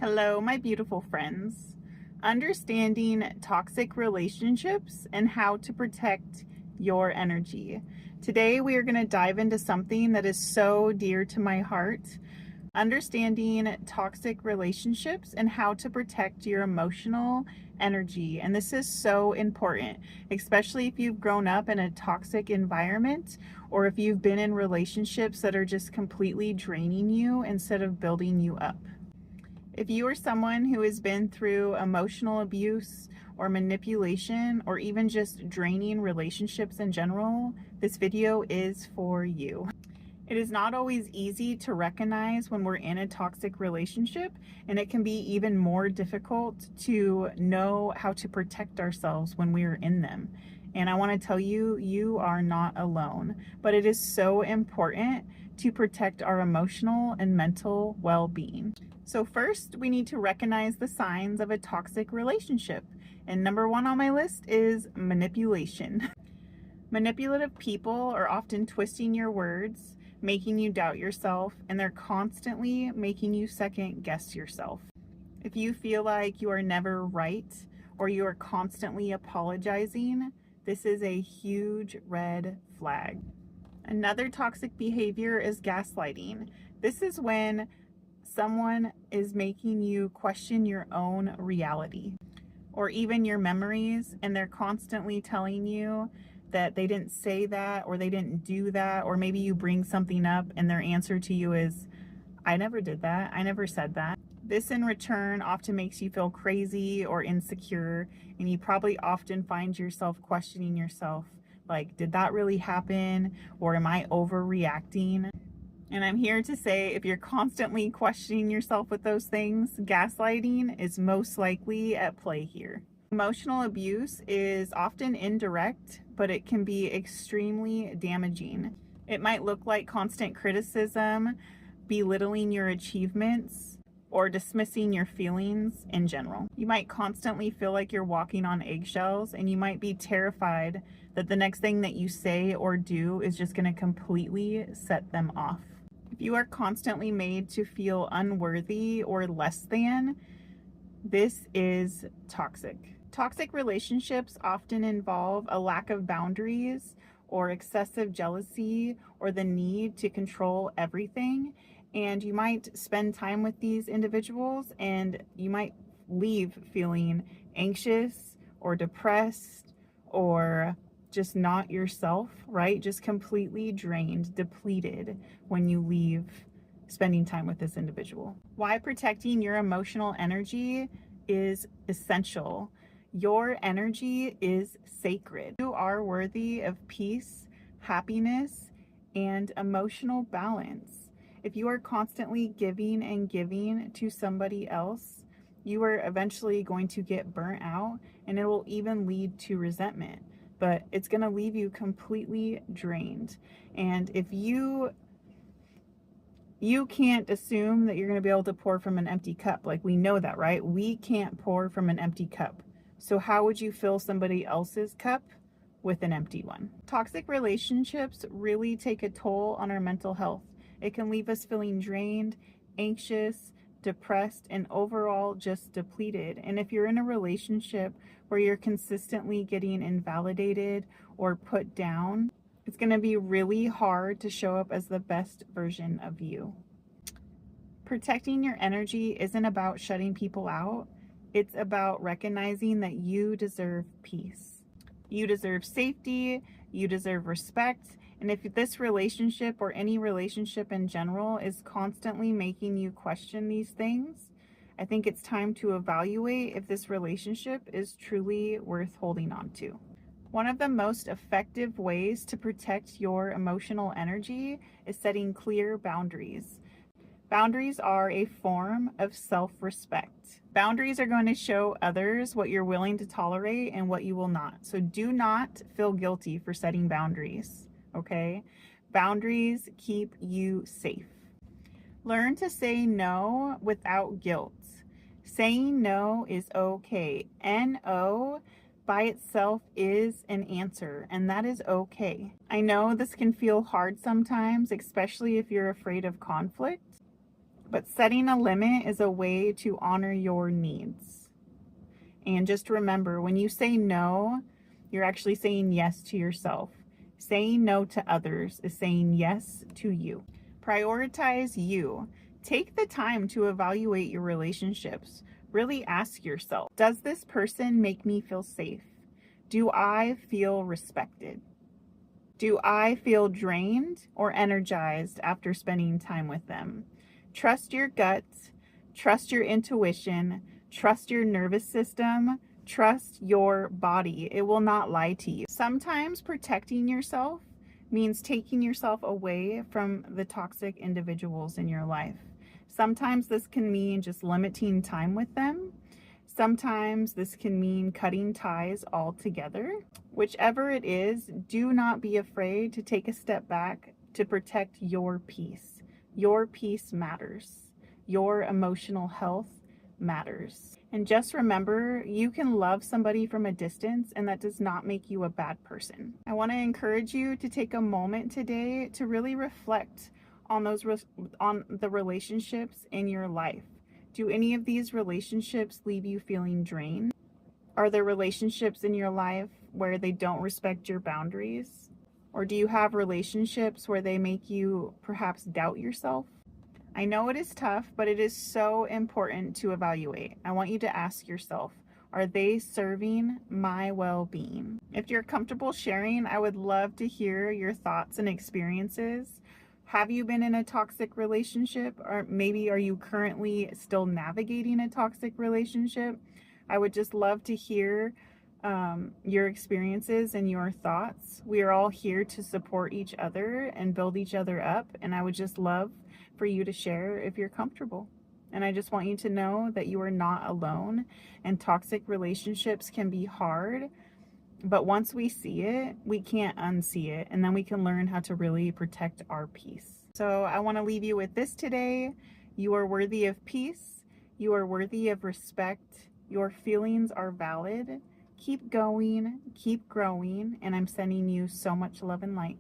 Hello, my beautiful friends. Understanding toxic relationships and how to protect your energy. Today, we are going to dive into something that is so dear to my heart. Understanding toxic relationships and how to protect your emotional energy. And this is so important, especially if you've grown up in a toxic environment or if you've been in relationships that are just completely draining you instead of building you up. If you are someone who has been through emotional abuse or manipulation or even just draining relationships in general, this video is for you. It is not always easy to recognize when we're in a toxic relationship, and it can be even more difficult to know how to protect ourselves when we are in them. And I want to tell you, you are not alone, but it is so important to protect our emotional and mental well-being. So first, we need to recognize the signs of a toxic relationship. And number one on my list is manipulation. Manipulative people are often twisting your words, making you doubt yourself, and they're constantly making you second guess yourself. If you feel like you are never right or you are constantly apologizing, this is a huge red flag. Another toxic behavior is gaslighting. This is when someone is making you question your own reality or even your memories, and they're constantly telling you that they didn't say that or they didn't do that, or maybe you bring something up and their answer to you is, I never did that, I never said that. This in return often makes you feel crazy or insecure, and you probably often find yourself questioning yourself, like, did that really happen, or am I overreacting? And I'm here to say, if you're constantly questioning yourself with those things, gaslighting is most likely at play here. Emotional abuse is often indirect, but it can be extremely damaging. It might look like constant criticism, belittling your achievements, or dismissing your feelings in general. You might constantly feel like you're walking on eggshells, and you might be terrified that the next thing that you say or do is just going to completely set them off. If you are constantly made to feel unworthy or less than, this is toxic. Toxic relationships often involve a lack of boundaries or excessive jealousy or the need to control everything. And you might spend time with these individuals and you might leave feeling anxious or depressed or just not yourself, right? Just completely drained, depleted when you leave spending time with this individual. Why protecting your emotional energy is essential. Your energy is sacred. You are worthy of peace, happiness, and emotional balance. If you are constantly giving and giving to somebody else, you are eventually going to get burnt out, and it will even lead to resentment. But it's going to leave you completely drained. And if you can't assume that you're going to be able to pour from an empty cup. Like, we know that, right? We can't pour from an empty cup. So how would you fill somebody else's cup with an empty one? Toxic relationships really take a toll on our mental health. It can leave us feeling drained, anxious, depressed, and overall just depleted. And if you're in a relationship where you're consistently getting invalidated or put down, it's going to be really hard to show up as the best version of you. Protecting your energy isn't about shutting people out. It's about recognizing that you deserve peace. You deserve safety. You deserve respect. And if this relationship or any relationship in general is constantly making you question these things, I think it's time to evaluate if this relationship is truly worth holding on to. One of the most effective ways to protect your emotional energy is setting clear boundaries. Boundaries are a form of self-respect. Boundaries are going to show others what you're willing to tolerate and what you will not. So do not feel guilty for setting boundaries, okay? Boundaries keep you safe. Learn to say no without guilt. Saying no is okay. No by itself is an answer, and that is okay. I know this can feel hard sometimes, especially if you're afraid of conflict. But setting a limit is a way to honor your needs. And just remember, when you say no, you're actually saying yes to yourself. Saying no to others is saying yes to you. Prioritize you. Take the time to evaluate your relationships. Really ask yourself, does this person make me feel safe? Do I feel respected? Do I feel drained or energized after spending time with them? Trust your gut, trust your intuition, trust your nervous system, trust your body. It will not lie to you. Sometimes protecting yourself means taking yourself away from the toxic individuals in your life. Sometimes this can mean just limiting time with them. Sometimes this can mean cutting ties altogether. Whichever it is, do not be afraid to take a step back to protect your peace. Your peace matters. Your emotional health matters. And just remember, you can love somebody from a distance, and that does not make you a bad person. I want to encourage you to take a moment today to really reflect on the relationships in your life. Do any of these relationships leave you feeling drained? Are there relationships in your life where they don't respect your boundaries? Or do you have relationships where they make you perhaps doubt yourself? I know it is tough, but it is so important to evaluate. I want you to ask yourself, are they serving my well-being? If you're comfortable sharing, I would love to hear your thoughts and experiences. Have you been in a toxic relationship, or maybe are you currently still navigating a toxic relationship? I would just love to hear your experiences and your thoughts. We are all here to support each other and build each other up, and I would just love for you to share if you're comfortable. And I just want you to know that you are not alone, and toxic relationships can be hard. But once we see it, we can't unsee it, and then we can learn how to really protect our peace. So I want to leave you with this today. You are worthy of peace. You are worthy of respect. Your feelings are valid. Keep going, keep growing, and I'm sending you so much love and light.